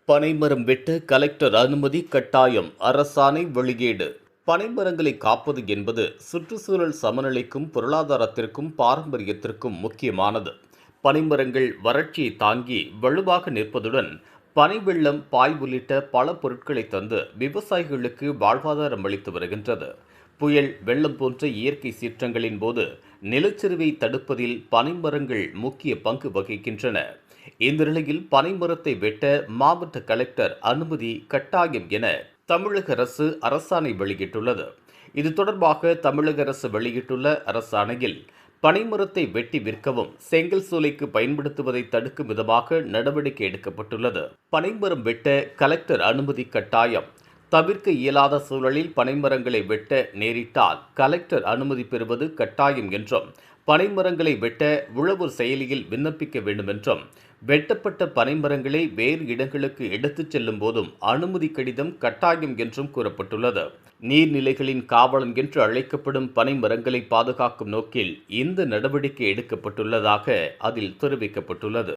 பனைமரம் வெட்ட கலெக்டர் அனுமதி கட்டாயம் அரசாணை வெளியீடு. பனைமரங்களை காப்பது என்பது சுற்றுச்சூழல் சமநிலைக்கும் பொருளாதாரத்திற்கும் பாரம்பரியத்திற்கும் முக்கியமானது. பனைமரங்கள் வறட்சியை தாங்கி வலுவாக நிற்பதுடன் பனை வெள்ளம், பாய் உள்ளிட்ட பல பொருட்களை தந்து விவசாயிகளுக்கு வாழ்வாதாரம் அளித்து வருகின்றது. புயல், வெள்ளம் போன்ற இயற்கை சீற்றங்களின் போது நிலச்சரிவை தடுப்பதில் பனைமரங்கள் முக்கிய பங்கு வகிக்கின்றன. இந்த நிலையில் பனைமரத்தை வெட்ட மாவட்ட கலெக்டர் அனுமதி கட்டாயம் என தமிழக அரசு அரசாணை வெளியிட்டுள்ளது. இது தொடர்பாக தமிழக அரசு வெளியிட்டுள்ள அரசாணையில் பனைமரத்தை வெட்டி விற்கவும் செங்கல் சூளைக்கு பயன்படுத்துவதை தடுக்கும் விதமாக நடவடிக்கை எடுக்கப்பட்டுள்ளது. பனைமரம் வெட்ட கலெக்டர் அனுமதி கட்டாயம். தவிர்க்க இயலாத சூழலில் பனைமரங்களை வெட்ட நேரிட்டால் கலெக்டர் அனுமதி பெறுவது கட்டாயம் என்றும், பனைமரங்களை வெட்ட உழவர் செயலியில் விண்ணப்பிக்க வேண்டும் என்றும், வெட்டப்பட்ட பனைமரங்களை வேறு இடங்களுக்கு எடுத்துச் செல்லும் போதும் அனுமதி கடிதம் கட்டாயம் என்றும் கூறப்பட்டுள்ளது. நீர்நிலைகளின் காவலன் என்று அழைக்கப்படும் பனைமரங்களை பாதுகாக்கும் நோக்கில் இந்த நடவடிக்கை எடுக்கப்பட்டுள்ளதாக அதில் தெரிவிக்கப்பட்டுள்ளது.